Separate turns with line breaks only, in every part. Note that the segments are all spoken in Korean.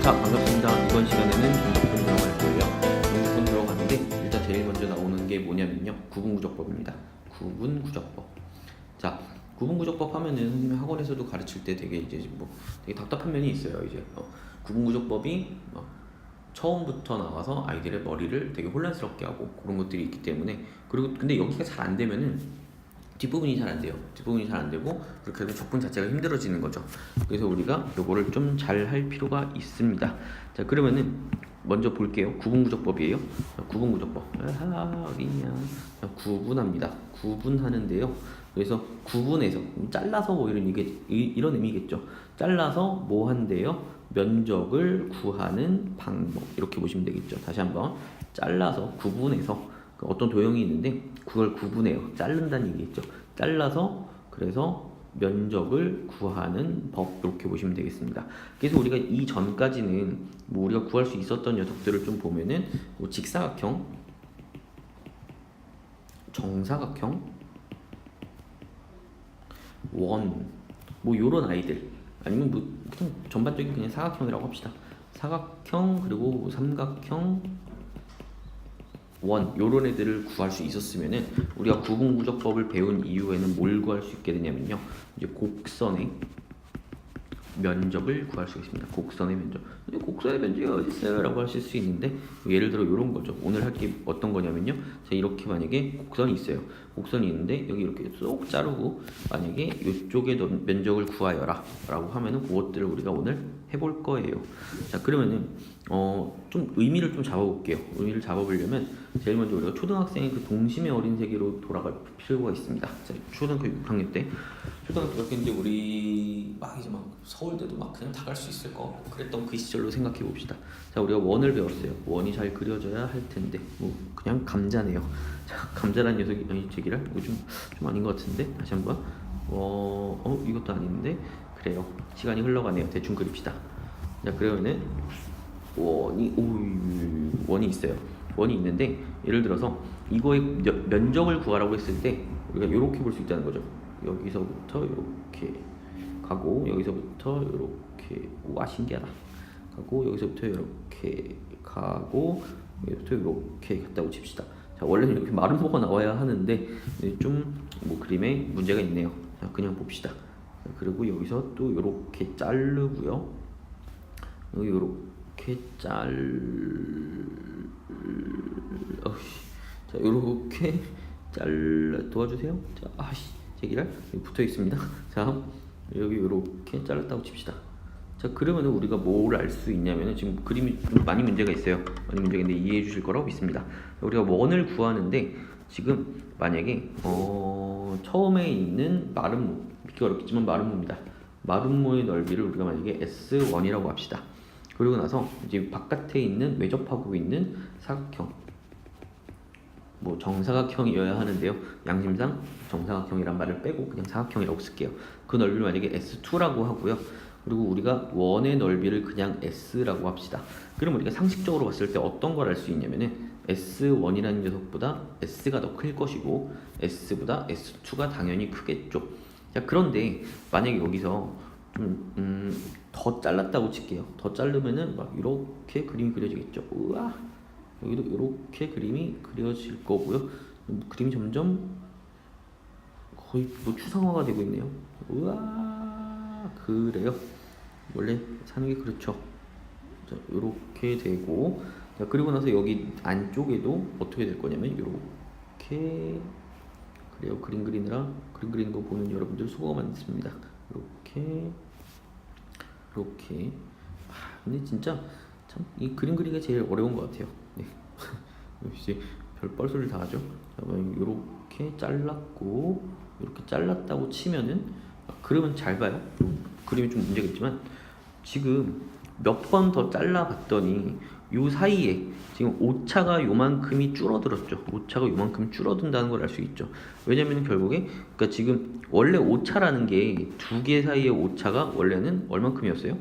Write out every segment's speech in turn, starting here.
자, 반갑습니다. 이번 시간에는 정답편 들어갈 거예요. 정답편 들어가는데 일단 제일 먼저 나오는 게 뭐냐면요, 구분구조법입니다. 구분구조법. 자, 구분구조법 하면은 선생님이 학원에서도 가르칠 때 되게 이제 뭐 되게 답답한 면이 있어요. 이제 구분구조법이 처음부터 나와서 아이들의 머리를 되게 혼란스럽게 하고 그런 것들이 있기 때문에, 그리고 근데 여기가 잘 안 되면은 뒷부분이 잘 안 돼요. 뒷부분이 잘 안 되고 그렇게 되면 적분 자체가 힘들어지는 거죠. 그래서 우리가 요거를 좀 잘 할 필요가 있습니다. 자, 그러면은 먼저 볼게요. 구분구조법이에요. 구분구조법. 어디냐? 구분합니다. 구분하는데요. 그래서 구분해서 잘라서 뭐 이런 의미겠죠. 잘라서 뭐 한대요? 면적을 구하는 방법. 이렇게 보시면 되겠죠. 다시 한번 잘라서 구분해서 어떤 도형이 있는데 그걸 구분해요. 자른다는 얘기겠죠. 잘라서 그래서 면적을 구하는 법, 이렇게 보시면 되겠습니다. 그래서 우리가 이 전까지는 뭐 우리가 구할 수 있었던 녀석들을 좀 보면은 뭐 직사각형, 정사각형, 원, 뭐 요런 아이들, 아니면 뭐 그냥 전반적인 그냥 사각형이라고 합시다. 사각형, 그리고 삼각형, 원, 요런 애들을 구할 수 있었으면은 우리가 구분구조법을 배운 이후에는 뭘 구할 수 있게 되냐면요, 이제 곡선의 면적을 구할 수 있습니다. 곡선의 면적. 곡선의 면적이 어디 있어요? 라고 하실 수 있는데, 예를 들어 이런 거죠. 오늘 할 게 어떤 거냐면요, 자, 이렇게 만약에 곡선이 있어요. 곡선이 있는데 여기 이렇게 쏙 자르고 만약에 이쪽의 면적을 구하여라 라고 하면은 그것들을 우리가 오늘 해볼 거예요. 자, 그러면은 좀 의미를 좀 잡아볼게요. 의미를 잡아보려면 제일 먼저 우리가 초등학생의 그 동심의 어린 세계로 돌아갈 필요가 있습니다. 자, 초등학교 6학년 때, 초등학교 6학년 때 우리 막 이제 막 서울대도 막 그냥 다 갈 수 있을 거 같고 그랬던 그 시절로 생각해 봅시다. 자, 우리가 원을 배웠어요. 원이 잘 그려져야 할 텐데 뭐 그냥 감자네요. 자, 감자란 녀석이 제기랄 이거 좀 아닌 것 같은데, 다시 한번 이것도 아닌데, 그래요. 시간이 흘러가네요. 대충 그립시다. 자, 그러면은 원이 있어요. 원이 있는데 예를 들어서 이거의 면적을 구하라고 했을 때 우리가 이렇게 볼 수 있다는 거죠. 여기서부터 이렇게 가고 여기서부터 이렇게, 와 신기하다, 가고 여기서부터 이렇게 가고 여기서부터 이렇게 갔다고 칩시다. 자, 원래는 이렇게 마른 뭐가 나와야 하는데 좀 뭐 그림에 문제가 있네요. 자, 그냥 봅시다. 자, 그리고 여기서 또 이렇게 자르고요, 여기 이렇게 자, 이렇게 잘라, 도와주세요. 자, 제기랄 여기 붙어 있습니다. 자, 여기 이렇게 잘랐다고 칩시다. 자, 그러면 우리가 뭘 알 수 있냐면은, 지금 그림이 좀 많이 문제가 있어요. 많이 문제가 있는데 이해해 주실 거라고 믿습니다. 우리가 원을 구하는데 지금 만약에 처음에 있는 마름모, 믿기 어렵겠지만 마름모입니다. 마름모의 넓이를 우리가 만약에 S1이라고 합시다. 그리고 나서 이제 바깥에 있는 외접하고 있는 사각형, 뭐 정사각형이어야 하는데요, 양심상 정사각형이란 말을 빼고 그냥 사각형이라고 쓸게요. 그 넓이를 만약에 S2라고 하고요. 그리고 우리가 원의 넓이를 그냥 S라고 합시다. 그럼 우리가 상식적으로 봤을 때 어떤 걸 알 수 있냐면은 S1이라는 녀석보다 S가 더 클 것이고 S보다 S2가 당연히 크겠죠. 자, 그런데 만약에 여기서 더 잘랐다고 칠게요. 더 자르면은 막 이렇게 그림이 그려지겠죠. 우와, 여기도 이렇게 그림이 그려질 거고요. 그림이 점점 거의 뭐 추상화가 되고 있네요. 우와, 그래요. 원래 사는 게 그렇죠. 자, 이렇게 되고, 자, 그리고 나서 여기 안쪽에도 어떻게 될 거냐면 이렇게, 그래요. 그림 그리는 거 보는 여러분들 수고가 많습니다. 이렇게. 근데 진짜 참 이 그림 그리기가 제일 어려운 것 같아요. 네. 역시 별 뻘소리를 다 하죠. 이렇게 잘랐고 이렇게 잘랐다고 치면은, 그러면 잘 봐요. 그림이 좀 문제가 있지만 지금 몇 번 더 잘라봤더니 요 사이에 지금 오차가 요만큼이 줄어들었죠. 오차가 요만큼 줄어든다는 걸 알 수 있죠. 왜냐면 결국에, 그러니까 지금 원래 오차라는 게 두 개 사이의 오차가 원래는 얼만큼이었어요?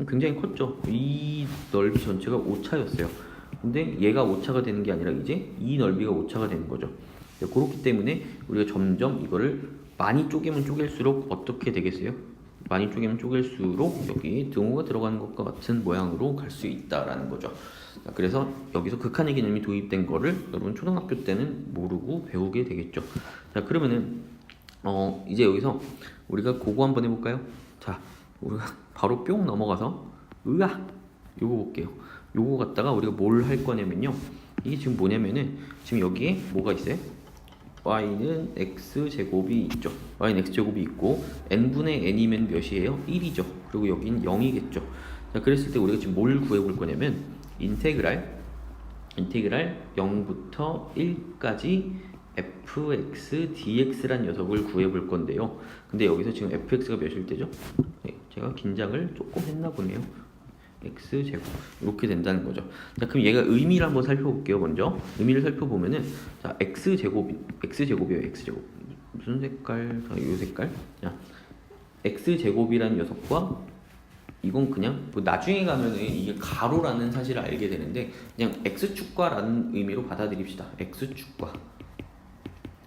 굉장히 컸죠. 이 넓이 전체가 오차였어요. 근데 얘가 오차가 되는 게 아니라 이제 이 넓이가 오차가 되는 거죠. 그렇기 때문에 우리가 점점 이거를 많이 쪼개면 쪼갤수록 어떻게 되겠어요? 많이 쪼개면 쪼갤수록 여기 등호가 들어가는 것과 같은 모양으로 갈 수 있다라는 거죠. 자, 그래서 여기서 극한의 개념이 도입된 거를 여러분 초등학교 때는 모르고 배우게 되겠죠. 자, 그러면은 이제 여기서 우리가 그거 한번 해볼까요? 자, 우리가 바로 뿅 넘어가서 요거 볼게요. 요거 갖다가 우리가 뭘 할 거냐면요, 이게 지금 뭐냐면은 지금 여기에 뭐가 있어요? y는 x제곱이 있죠. y는 x제곱이 있고 n분의 n이면 몇이에요? 1이죠. 그리고 여긴 0이겠죠. 자, 그랬을 때 우리가 지금 뭘 구해볼 거냐면 인테그랄 0부터 1까지 fx dx란 녀석을 구해볼 건데요. 근데 여기서 지금 fx가 몇일 때죠? 네, 제가 긴장을 조금 했나 보네요. x제곱 이렇게 된다는 거죠. 자, 그럼 얘가 의미를 한번 살펴볼게요. 먼저 의미를 살펴보면은, 자, x제곱이에요. x제곱 무슨 색깔? 이 색깔. 자, x제곱이라는 녀석과 이건 그냥 뭐 나중에 가면은 이게 가로라는 사실을 알게 되는데 그냥 x축과라는 의미로 받아들입시다.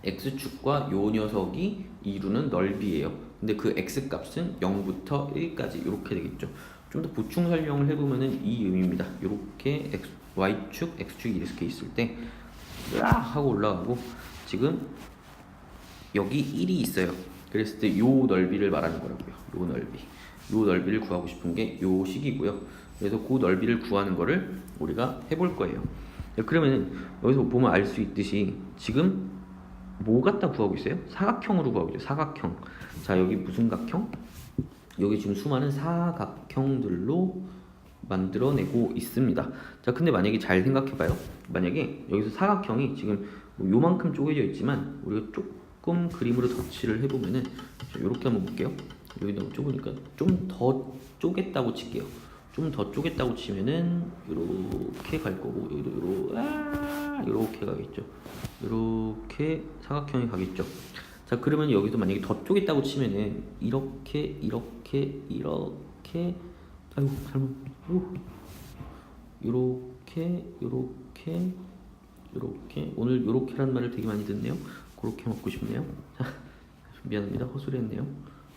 x축과 요 녀석이 이루는 넓이에요. 근데 그 x 값은 0부터 1까지 이렇게 되겠죠. 좀 더 보충 설명을 해보면은 이 의미입니다. 이렇게 y축, x축이 이렇게 있을 때 하고 올라가고, 지금 여기 1이 있어요. 그랬을 때 요 넓이를 말하는 거라고요. 요 넓이를 구하고 싶은 게 요 식이고요. 그래서 그 넓이를 구하는 거를 우리가 해볼 거예요. 그러면은 여기서 보면 알 수 있듯이 지금 뭐 갖다 구하고 있어요? 사각형으로 구하고 있죠. 사각형. 자, 여기 무슨 각형? 여기 지금 수많은 사각형들로 만들어내고 있습니다. 자, 근데 만약에 잘 생각해봐요. 만약에 여기서 사각형이 지금 요만큼 쪼개져 있지만 우리가 조금 그림으로 덧칠을 해보면은, 이렇게 한번 볼게요. 여기 너무 좁으니까 좀 더 쪼갰다고 칠게요. 좀 더 쪼갰다고 치면은 이렇게 갈 거고, 여기도 이렇게 가겠죠. 이렇게 사각형이 가겠죠. 자, 그러면 여기서 만약에 더 쪼갰다고 치면은 이렇게 아이고 잘못 요렇게 오늘 요렇게란 말을 되게 많이 듣네요. 그렇게 먹고 싶네요. 자, 미안합니다. 헛소리했네요.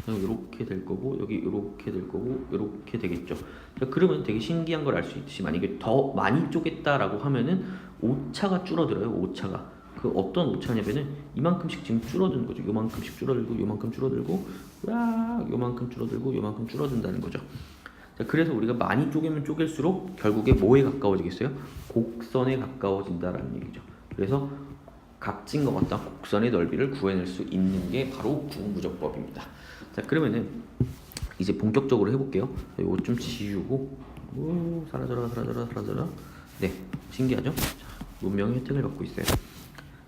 요렇게 될 거고, 여기 요렇게 될 거고, 요렇게 되겠죠. 자, 그러면 되게 신기한 걸 알 수 있듯이 만약에 더 많이 쪼갰다라고 하면은 오차가 줄어들어요. 오차가. 그 어떤 오차냐면은 이만큼씩 지금 줄어드는 거죠. 요만큼씩 줄어들고, 요만큼 줄어들고, 요만큼 줄어들고, 요만큼 줄어든다는 거죠. 자, 그래서 우리가 많이 쪼개면 쪼갤수록 결국에 뭐에 가까워지겠어요? 곡선에 가까워진다라는 얘기죠. 그래서 각진 것 같다 곡선의 넓이를 구해낼 수 있는 게 바로 부무적법입니다. 자, 그러면은 이제 본격적으로 해볼게요. 이거 좀 지우고, 사라져라. 네, 신기하죠? 자, 문명의 혜택을 받고 있어요.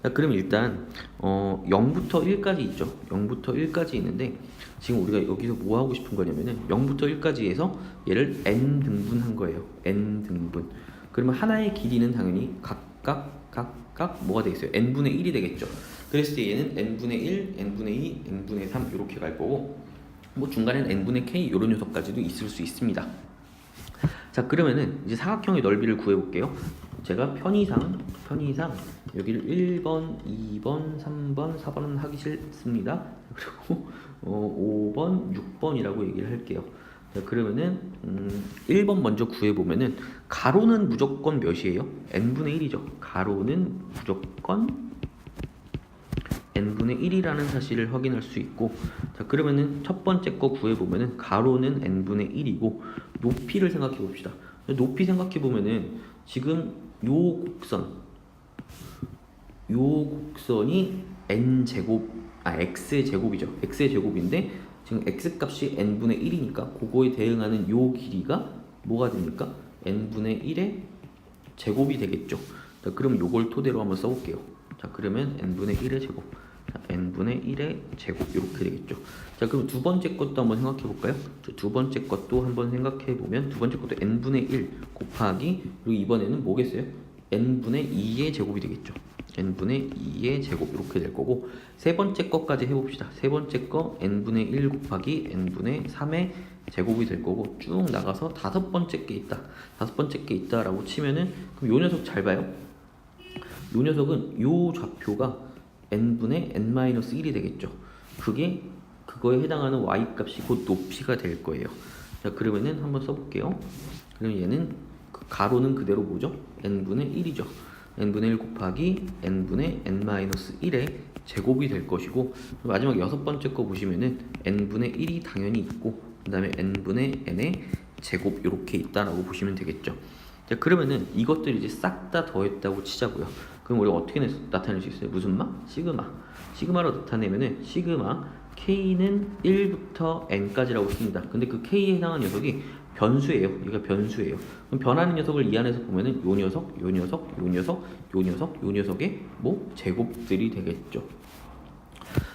자, 그럼 일단 0부터 1까지 있죠. 0부터 1까지 있는데 지금 우리가 여기서 뭐 하고 싶은 거냐면은 0부터 1까지 해서 얘를 n 등분한 거예요. n 등분. 그러면 하나의 길이는 당연히 각각 뭐가 되겠어요? n분의 1이 되겠죠. 그랬을 때 얘는 n분의 1, n분의 2, n분의 3 이렇게 갈 거고, 뭐 중간엔 n분의 k 이런 녀석까지도 있을 수 있습니다. 자, 그러면은 이제 사각형의 넓이를 구해볼게요. 제가 편의상 여기를 1번, 2번, 3번, 4번은 하기 싫습니다. 그리고 5번, 6번이라고 얘기를 할게요. 자, 그러면은 1번 먼저 구해보면은 가로는 무조건 몇이에요? n분의 1이죠. 가로는 무조건 n분의 1이라는 사실을 확인할 수 있고, 자, 그러면은 첫 번째 거 구해보면은 가로는 n분의 1이고, 높이를 생각해 봅시다. 높이 생각해 보면은 지금 요 곡선이 x의 제곱이죠. x의 제곱인데 지금 x 값이 n분의 1이니까 그거에 대응하는 요 길이가 뭐가 됩니까? n분의 1의 제곱이 되겠죠. 자, 그럼 요걸 토대로 한번 써볼게요. 자, 그러면 n분의 1의 제곱, 자, n분의 1의 제곱 이렇게 되겠죠. 자, 그럼 두 번째 것도 한번 생각해 볼까요? 두 번째 것도 한번 생각해 보면 두 번째 것도 n분의 1 곱하기, 그리고 이번에는 뭐겠어요? n분의 2의 제곱이 되겠죠. n분의 2의 제곱 이렇게 될 거고, 세 번째 것까지 해봅시다. 세 번째 거 n분의 1 곱하기 n분의 3의 제곱이 될 거고, 쭉 나가서 다섯 번째 게 있다라고 치면은, 그럼 요 녀석 잘 봐요. 요 녀석은 요 좌표가 n분의 n-1이 되겠죠. 그게 그거에 해당하는 y 값이 곧 높이가 될 거예요. 자, 그러면은 한번 써볼게요. 그럼 얘는 가로는 그대로 뭐죠? n분의 1이죠. n분의 1 곱하기 n분의 n-1의 제곱이 될 것이고, 마지막 여섯 번째 거 보시면은 n분의 1이 당연히 있고 그 다음에 n분의 n의 제곱 이렇게 있다라고 보시면 되겠죠. 자, 그러면은 이것들이 이제 싹 다 더했다고 치자고요. 그럼 우리가 어떻게 나타낼 수 있어요? 무슨 마? 시그마. 시그마로 나타내면은 시그마 k는 1부터 n까지라고 씁니다. 근데 그 k에 해당하는 녀석이 변수예요. 얘가 변수예요. 그럼 변하는 녀석을 이 안에서 보면은 요 녀석, 요 녀석, 요 녀석, 요 녀석, 요 녀석의 뭐 제곱들이 되겠죠.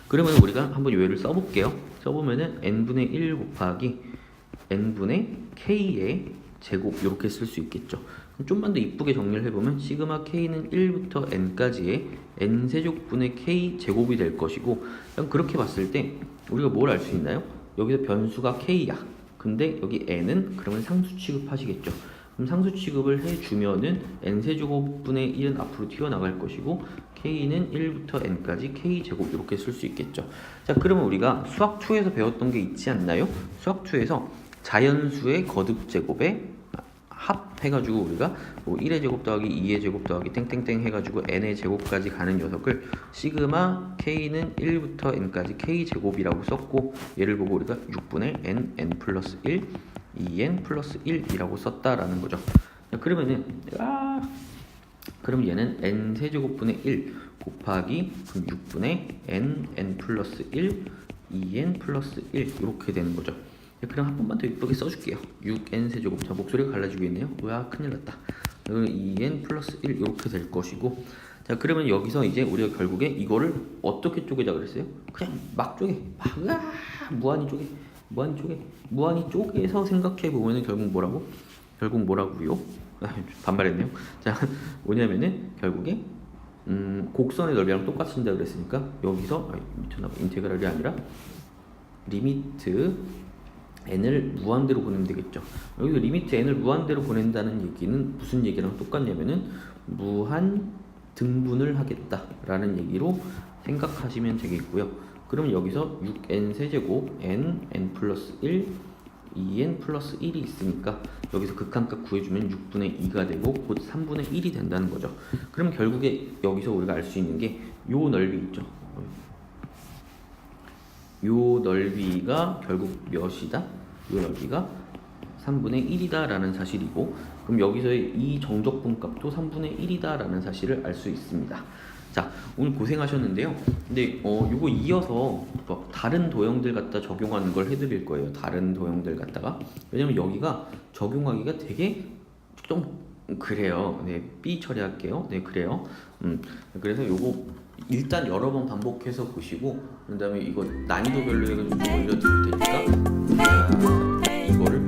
그러면 우리가 한번 요예를 써볼게요. 써보면은 n분의 1 곱하기 n분의 k의 제곱 이렇게 쓸 수 있겠죠. 그럼 좀만 더 이쁘게 정리를 해보면 시그마 k는 1부터 n까지의 n세족분의 k 제곱이 될 것이고, 그럼 그렇게 봤을 때 우리가 뭘 알 수 있나요? 여기서 변수가 k야. 근데 여기 n은 그러면 상수 취급하시겠죠. 그럼 상수 취급을 해주면은 n세제곱분의 1은 앞으로 튀어나갈 것이고 k는 1부터 n까지 k제곱 이렇게 쓸 수 있겠죠. 자, 그러면 우리가 수학 2에서 배웠던 게 있지 않나요? 수학 2에서 자연수의 거듭제곱에 합해가지고 우리가 뭐 1의 제곱 더하기 2의 제곱 더하기 땡땡땡 해가지고 n의 제곱까지 가는 녀석을 시그마 k는 1부터 n까지 k제곱이라고 썼고, 얘를 보고 우리가 6분의 n 플러스 1 2n 플러스 1이라고 썼다라는 거죠. 자, 그러면은 그럼 얘는 n 세제곱분의 1 곱하기 그럼 6분의 n 플러스 1 2n 플러스 1 이렇게 되는 거죠. 그럼 한 번만 더 이쁘게 써줄게요. 6n 세제곱. 자, 목소리가 갈라지고 있네요. 와, 큰일 났다. 그럼 2n 플러스 1 이렇게 될 것이고, 자, 그러면 여기서 이제 우리가 결국에 이거를 어떻게 쪼개자 그랬어요? 그냥 막 쪼개. 무한히 쪼개. 무한히 쪼개서 생각해 보면은 결국 뭐라고? 결국 뭐라고요? 반말했네요. 자, 뭐냐면은 결국에 곡선의 넓이랑 똑같이 쓴다 그랬으니까 여기서 미쳤나봐. 인테그랄이 아니라 리미트 n을 무한대로 보내면 되겠죠. 여기서 리미트 n을 무한대로 보낸다는 얘기는 무슨 얘기랑 똑같냐면은 무한 등분을 하겠다라는 얘기로 생각하시면 되겠고요. 그럼 여기서 6n 세제곱 n 플러스 1 2n 플러스 1이 있으니까 여기서 극한값 구해주면 6분의 2가 되고 곧 3분의 1이 된다는 거죠. 그럼 결국에 여기서 우리가 알 수 있는 게 요 넓이 있죠. 요 넓이가 결국 몇이다? 요 넓이가 3분의 1이다 라는 사실이고, 그럼 여기서의 이 정적분 값도 3분의 1이다 라는 사실을 알 수 있습니다. 자, 오늘 고생하셨는데요. 근데 요거 이어서 다른 도형들 갖다 적용하는 걸 해드릴 거예요. 다른 도형들 갖다가. 왜냐면 여기가 적용하기가 되게 좀 그래요. 네, B 처리할게요. 네, 그래요. 그래서 요거 일단 여러 번 반복해서 보시고, 그 다음에 이거 난이도별로 해가지고 올려드릴 테니까 이거를